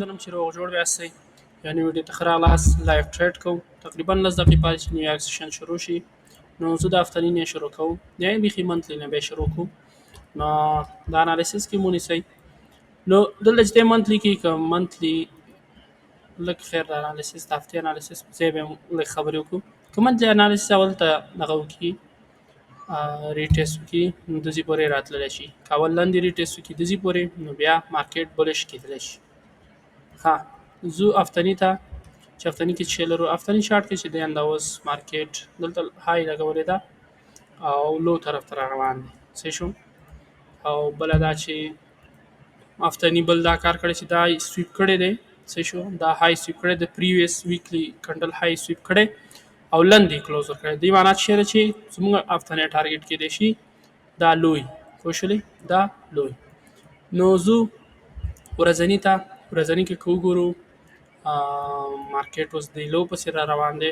لرم چې روغ جوړ بیاستئ یعنې ویډیو ته ښه راغلاست. لایف ټریډ کوو تقریبا 10 دقیقې پاتې چې نیو یارک سیشن شروع شي. نو زه د هفتني نه شروع کوم یا بیخي منتلي نه بیا شروع کوو. نو دا انالیسس کې مو نیسئ. نو دلته چې دی منتلي کې که منتلي لږ خیر د انالیسس د هفتې انالیسس په ځای به هم لږ خبرې وکړو. که منتلي انالیسس اول ته دغه وکړي ریټیسټ وکړي نو دزي پورې راتللی شي. که اول لاندې ریټیسټ وکړي دزي پورې نو بیا مارکیټ بلش کېدلی شي. ها زو هفتني ته چې هفتني کې چې لرو هفتني چارت کې چې دی دا اوس مارکیټ دلته های لګولې ده او لو طرف ته روان دی صحیح شو. او بله دا چې هفتني بل دا کار کړی چې دا سویپ کړی دی صحیح شو. دا های سویپ کړی د پریویس ویکلی کنډل های سویپ کړی او لاندې کلوز ورکړی. دې معنا چې زموږ هفتني ټارګټ کېدی شي دا لوی پوه شولې دا لوی. نو زو ورځني ته ورځني کې که وګورو مارکیټ اوس د لو پسې را روان دی.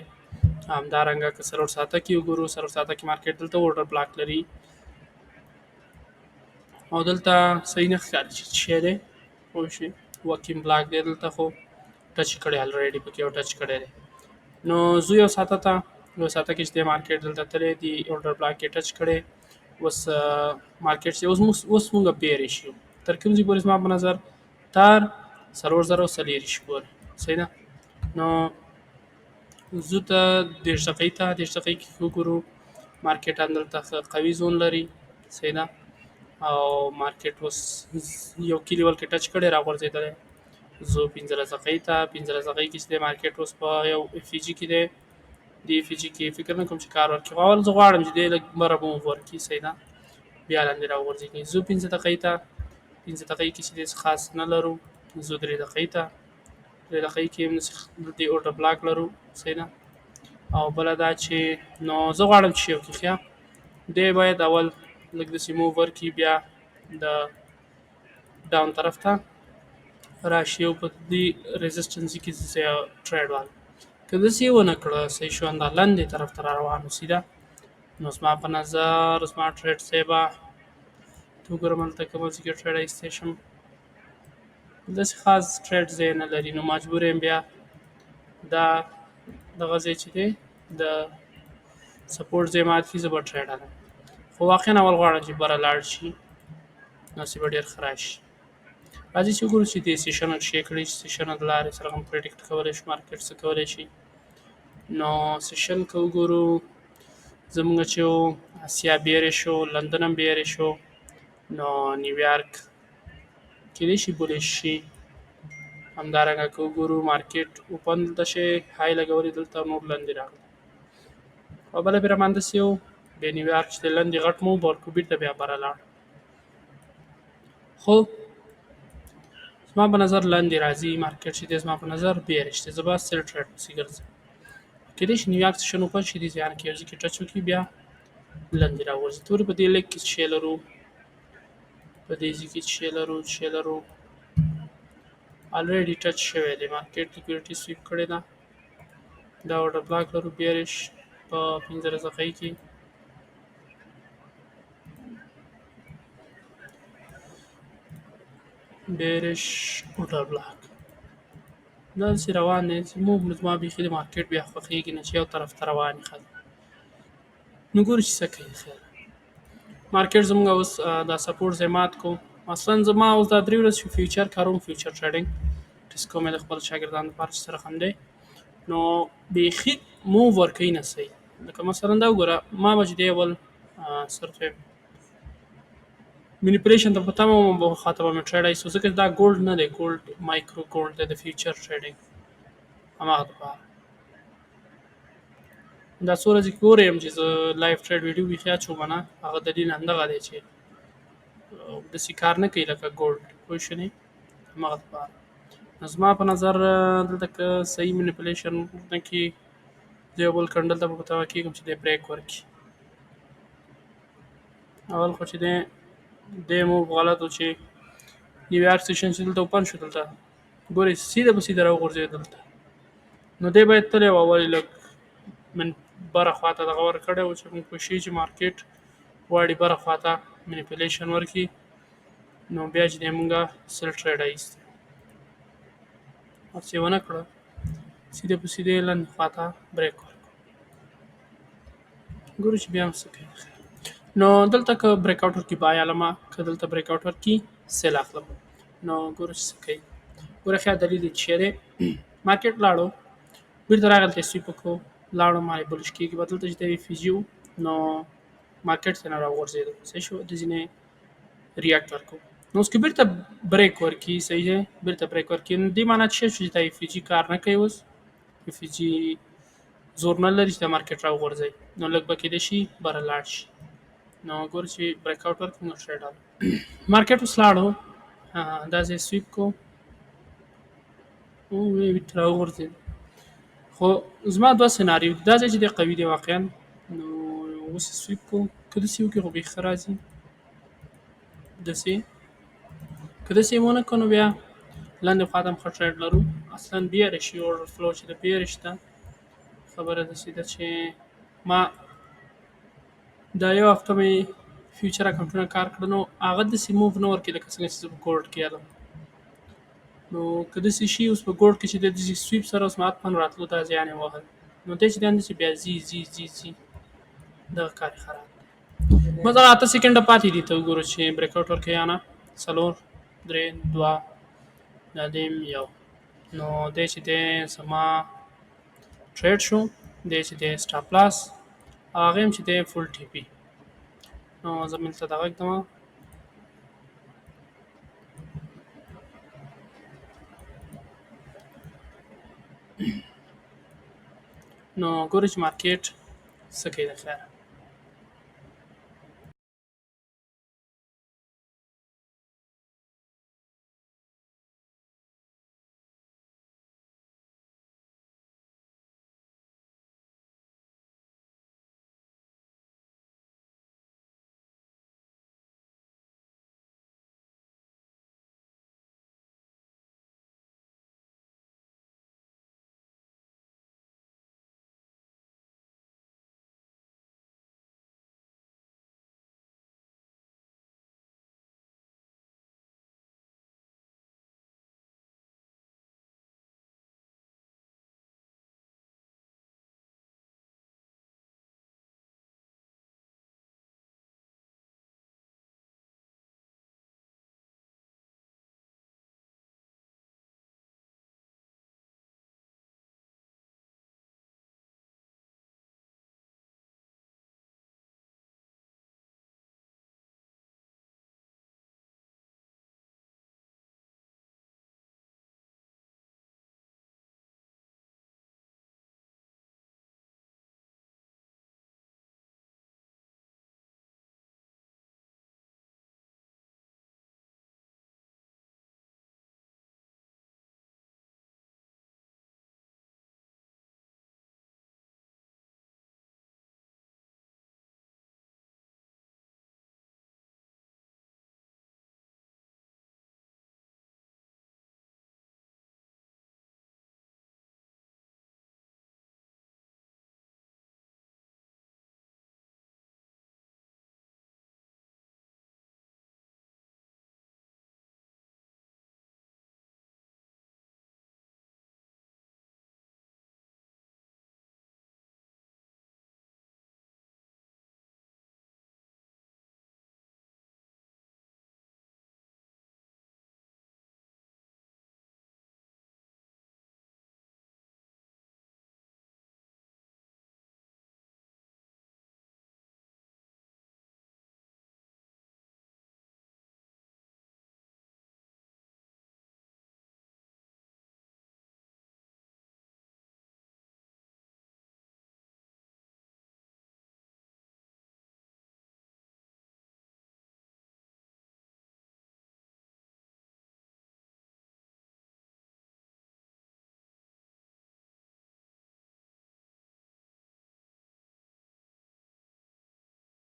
همدارنګه که څلور ساعته کې وګورو څلور ساعته کې مارکیټ دلته اورډر بلاک لري او دلته صحیح نه ښکاري چې شی دی پوه شوې وکیم بلاک دی دلته خو ټچ کړی الریډي پکې یو ټچ کړی دی. نو زه یو ساعته ته یو ساعته کې چې دی مارکیټ دلته تللی دی اورډر بلاک یې ټچ کړی. اوس مارکیټ چې اوس مونږ بیریش یو تر کوم ځای پورې زما په نظر تر 3040 پورې صحیح ده. نو زه ته 10 دقیقې ته 10 دقیقې کې وګورو مارکیټ همدلته قوي زون لري صحیح ده. او مارکیټ اوس یو کی لیول کې ټچ کړی راغورځېدلی. زه 15 دقیقې ته 15 دقیقې کې چې دی مارکیټ اوس په یو اف ای جي کې دی. د اف ای جي کې فکر نه کوم چې کار ورکړي خو اول زه غواړم چې دی لږ بره به موف ورکړي صحیح ده بیا لاندې راوغورځېږي. زه 15 دقیقې ته 15 دقیقې کې چې دی خاص نه لرو. زه 3 دقیقې ته 3 دقیقې کې هم د اورډر بلاک لرو صحیح ده. او بله دا چې نو زه غواړم چې یو کښیا دی باید اول لږ داسې موو ورکړي بیا د ډاون طرف ته راشي او په دې ریزسټنس کې ټریډ والا که داسې یې ونه کړه صحیح شو همدا لاندې طرف ته را روان سیده نو زما په نظر زما ټریډ صحیح به ته وګورم هلته کومه ځای کې ټریډ ایستی شم داسې خاص ټریډ ځای نه لري. نو مجبور یم بیا دا دغه ځای چې دی د سپورټ ځای مات کړي زه به ټریډ حلم خو واقعا اول غواړم چې بره لاړ شي نو به ډېر ښه راشي. راځئ چې وګورو چې دې سیشنه چیک کړي چې سیشنه د لارې سره هم پریډکټ کولی شو مارکیټ څه کولی شي. نو سیشن که وګورو زموږ چې اسیا بیرې شو لندن هم بیرې شو نو نیویارک کېدای شي بولیش شي. همدارنګه که وګورو مارکیټ اوپن دلته شی های لګولې دلته نور لاندې راغلی او بله بیا رامانده سي و بیا نیویارک چې دی لاندې غټ مو ورکو بیرته بیا بره لاړ. خو زما په نظر لاندې راځي مارکیټ چې دی زما په نظر بیرش دی زه به سیل ټریډ پسې ګرځم. کېدای شي نیویارک سیشن اوپن شي دې ځایانو کې یو ځای کې ټچ وکړي بیا لاندې راوغورځي. تورې په دې لیګ کې شی لرو په دې ځای کې شی لرو الریډي ټچ شوی دی مارکیټ لیکوډیټي سویپ کړې ده. دا اورډر بلاک لرو بیرش په 15 دقیقې کې بیرش اورډر بلاک دا داسې روان دی زما بیخي د مارکیټ بیا خوښېږي نه چې یو طرف ته روان وي ښه نو ګورو چې څه کوي. خیر مارکیټ زموږ اوس دا سپورټ ځای مات کو مثلا زما اوس دا 3 ورځې فیوچر کاروم فیوچر ټریډینګ ټسکو مې د خپل شاګردانو لپاره چې سره هم دی نو بیخي موو ورکوي نه صحیح لکه مثلا دا وګوره ما به چې دی اول صرف منیپولیشن ته په تمه وم خاطر به مې ټریډ ایستو ځکه دا ګولډ نه دی ګولډ مایکرو ګولډ دی د فیوچر ټریډینګ هماغه دپاره دا څو ورځې کې ګورم چې زه لایف ټریډ ویډیو بیخي اچوم نه هغه دلیل همدغه دی چې داسې کار نه کوي لکه ګولډ پوه شوې هماغه دپاره نو زما په نظر دلته که صحیح منیپولیشن نه کړي زه یو بل کنډل ته به په تمه کېږم چې دی بریک ورکړي. اول خو چې دی مو غلط و چې نیویارک سیشن چې دلته اوپن شو دلته ګورئ سیده په سیده راوغورځېد دلته نو دی باید تللی و اول لږ من بره خواته دغه ورکړی و چې موږ پوه شي چې مارکیټ غواړي بره خواته منیپولیشن ورکړي نو بیا چې دی مونږه سیل ټریډ ایستی هڅې ونه کړه سیده په سیده یې لاندې خواته بریک ورکړو. ګورو چې بیا هم څه کوي. نو دلته که بریک آوټ ورکړي بای علامه، که دلته بریک آوټ ورکړي سیل اخلم. نو ګورو چې څه کوي. ګوره ښه دلیل یې چې دی مارکیټ لاړو بیرته راغی دلته سویپ وکړو لاړو مالې بلش کېږي به دلته چې دی اف جي و نو مارکیټ ته نه راوغورځېدو صحیح شو د ځینې ریاکټ ورکړو. نو اوس که بیرته بریک ورکړي صحیح دی بیرته بریک ورکړي نو دې معنی څه شو چې دا اف جي کار نه کوي اوس اف جي زور نه لري چې د مارکیټ راوغورځوي نو لږ به کېدای شي بره لاړ شي. نو ګور چې بریک آوټ ورکړي نو ټریډ آوټ مارکیټ اوس لاړو دا ځای سویپ کو او بیرته راوغورځېد. خو زما دوه سناریو دي دا ځای چې دی قوي دی واقعا نو اوس یې سویپ کو که داسې وکړي خو بیخي ښه راځي داسې که داسې یې ونه کړو نو بیا لاندې خوا ته هم ښه ټریډ لرو اصلا بیارش شي اورډر فلو چې د بیارش ده خبره داسې ده چې ما دا یو هفته مې فیوچر اکاونټونه کار کړه نو هغه داسې موو نه ورکوي لکه څنګه چې زه په ګولډ کې یادم نو که داسې شي اوس په ګولډ کې چې د داسې سویپ سره اوس ما حتما راتلو دا زیان یې وهل نو دی چې دی همداسې بیا ځي ځي ځي ځي دغه کار یې خراب دی. بس هغه 8 سکنډه پاتې دي ته وګورو چې بریک آوټ ورکوي یا نه 4 3 2 دا دیم یو نو دی چې دی زما ټریډ شو دی چې دی سټاپ لاس هغه هم چې دی فول ټي پی نو زه دلته دغه ږدم نو ګورو چې مارکیټ څه کوي د خیره